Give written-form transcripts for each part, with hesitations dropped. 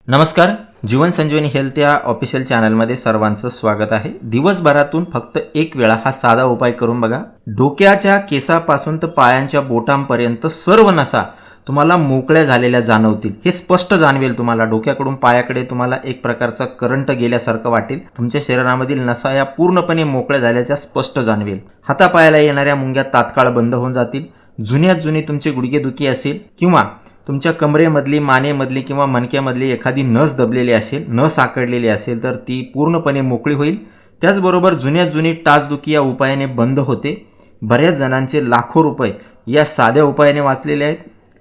नमस्कार. जीवन संजीवनी हेल्थ या ऑफिशियल चॅनलमध्ये सर्वांचं स्वागत आहे. दिवसभरातून फक्त एक वेळा हा साधा उपाय करून बघा. डोक्याच्या केसापासून तर पायांच्या बोटांपर्यंत सर्व नसा तुम्हाला मोकळ्या झालेल्या जाणवतील. हे स्पष्ट जाणवेल तुम्हाला. डोक्याकडून पायाकडे तुम्हाला एक प्रकारचा करंट गेल्यासारखं वाटेल. तुमच्या शरीरामधील नसा या पूर्णपणे मोकळ्या झाल्याच्या स्पष्ट जाणवेल. हातापायाला येणाऱ्या मुंग्या तात्काळ बंद होऊन जातील. जुन्यात जुनी तुमची गुडघेदुखी असेल किंवा तुमच्या कमरेमधली, मानेमधली किंवा मणक्यामधली एखादी नस दबलेली असेल, नस आकडलेली असेल तर ती पूर्णपणे मोकळी होईल. त्याचबरोबर जुन्यात जुनी टाचदुखी या उपायाने बंद होते. बऱ्याच जणांचे लाखो रुपये या साध्या उपायाने वाचलेले आहेत.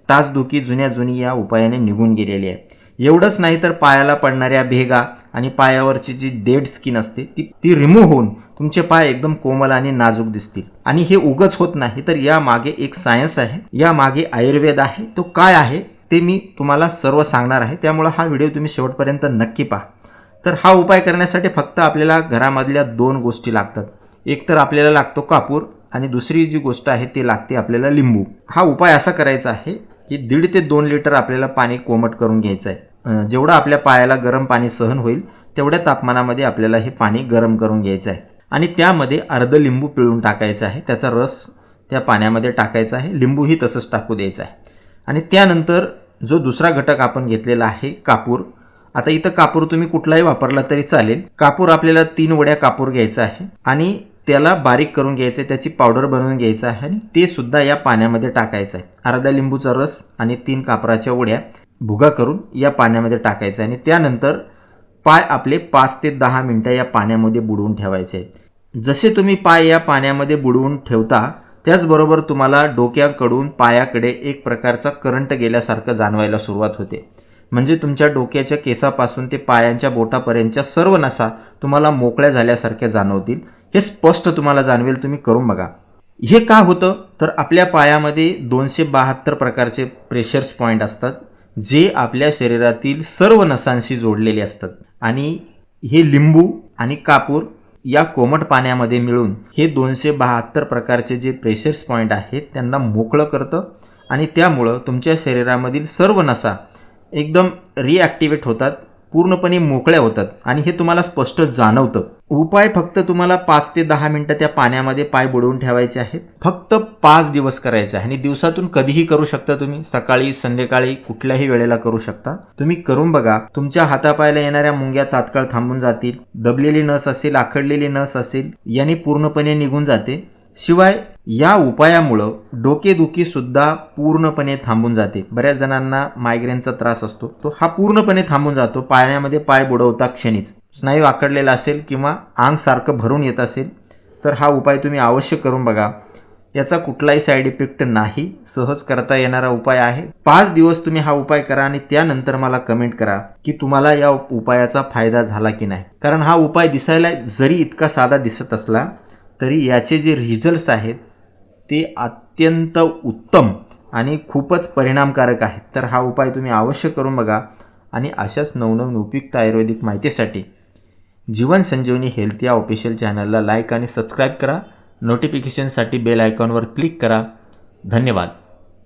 टाचदुखी जुन्यात जुनी या उपायाने निघून गेलेली आहे. एवढंच नाही तर पायाला पडणाऱ्या भेगा आणि पायावरची जी डेड स्किन असते ती रिमूव्ह होऊन तुमचे पाय एकदम कोमल आणि नाजूक दिसतील. आणि हे उगच होत नाही, तर या मागे एक सायन्स आहे, या मागे आयुर्वेद आहे. तो काय आहे ते मी तुम्हाला सर्व सांगणार आहे. त्यामुळे हा व्हिडिओ तुम्ही शेवटपर्यंत नक्की पहा. तर हा उपाय करण्यासाठी फक्त आपल्याला घरामधल्या 2 गोष्टी लागतात. एक तर आपल्याला लागतो कापूर आणि दुसरी जी गोष्ट आहे ती लागते आपल्याला लिंबू. हा उपाय असा करायचा आहे की 1.5 ते 2 लिटर आपल्याला पाणी कोमट करून घ्यायचं आहे. जेवढं आपल्या पायाला गरम पाणी सहन होईल तेवढ्या तापमानामध्ये आपल्याला हे पाणी गरम करून घ्यायचं आहे. आणि त्यामध्ये अर्ध लिंबू पिळून टाकायचा आहे. त्याचा रस त्या पाण्यामध्ये टाकायचा आहे. लिंबूही तसंच टाकू द्यायचं आहे. आणि त्यानंतर जो दुसरा घटक आपण घेतलेला आहे कापूर. आता इथं कापूर तुम्ही कुठलाही वापरला तरी चालेल. कापूर आपल्याला 3 वड्या कापूर घ्यायचा आहे आणि त्याला बारीक करून घ्यायचं आहे. त्याची पावडर बनवून घ्यायचं आहे आणि ते सुद्धा या पाण्यामध्ये टाकायचं आहे. अर्धा लिंबूचा रस आणि 3 कापराच्या वड्या भुगा करून या पाण्यामध्ये टाकायचं आहे. आणि त्यानंतर पाय आपले 5 ते 10 मिनटं या पाण्यामध्ये बुडवून ठेवायचे आहेत. जसे तुम्ही पाय या पाण्यामध्ये बुडवून ठेवता त्याचबरोबर तुम्हाला डोक्याकडून पायाकडे एक प्रकारचा करंट गेल्यासारखं जाणवायला सुरुवात होते. म्हणजे तुमच्या डोक्याच्या केसापासून ते पायांच्या बोटापर्यंतच्या सर्व नसा तुम्हाला मोकळ्या झाल्यासारख्या जाणवतील. हे स्पष्ट तुम्हाला जाणवेल. तुम्ही करून बघा. हे का होतं तर आपल्या पायामध्ये 272 प्रकारचे प्रेशर्स पॉईंट असतात जे आपल्या शरीरातील सर्व नसांशी जोडलेले असतात. आणि हे लिंबू आणि कापूर या कोमट पाण्यामध्ये मिळून हे 272 प्रकारचे जे प्रेशर्स पॉईंट आहेत त्यांना मोकळं करतं. आणि त्यामुळं तुमच्या शरीरामधील सर्व नसा एकदम रिॲक्टिवेट होतात, पूर्णपणे मोकळ्या होतात आणि हे तुम्हाला स्पष्ट जाणवतं. उपाय फक्त तुम्हाला 5 ते 10 मिनटं त्या पाण्यामध्ये पाय बुडवून ठेवायचे आहेत. फक्त 5 दिवस करायचे आहे आणि दिवसातून कधीही करू शकता तुम्ही. सकाळी, संध्याकाळी, कुठल्याही वेळेला करू शकता. तुम्ही करून बघा. तुमच्या हातापायाला येणाऱ्या मुंग्या तात्काळ थांबून जातील. दबलेली नस असेल, आखडलेली नस असेल याने पूर्णपणे निघून जाते. शिवाय या उपायामुळं डोकेदुखी सुद्धा पूर्णपणे थांबून जाते. बऱ्याच जणांना मायग्रेनचा त्रास असतो, तो हा पूर्णपणे थांबून जातो पाण्यामध्ये पाय बुडवता क्षणीच. स्नायू आखडलेला असेल किंवा अंग सारखं भरून येत असेल तर हा उपाय तुम्ही अवश्य करून बघा. याचा कुठलाही साईड इफेक्ट नाही. सहज करता येणारा उपाय आहे. 5 दिवस तुम्ही हा उपाय करा आणि त्यानंतर मला कमेंट करा की तुम्हाला या उपायाचा फायदा झाला की नाही. कारण हा उपाय दिसायला जरी इतका साधा दिसत असला तरी याचे जे रिझल्ट्स आहेत ते अत्यंत उत्तम आणि खूपच परिणामकारक आहेत. तर हा उपाय तुम्ही अवश्य करून बघा. आणि अशाच नवनवीन उपयुक्त आयुर्वेदिक माहितीसाठी जीवन संजीवनी हेल्थ या ऑफिशियल चॅनलला लाईक आणि सबस्क्राईब करा. नोटिफिकेशनसाठी बेल आयकॉनवर क्लिक करा. धन्यवाद.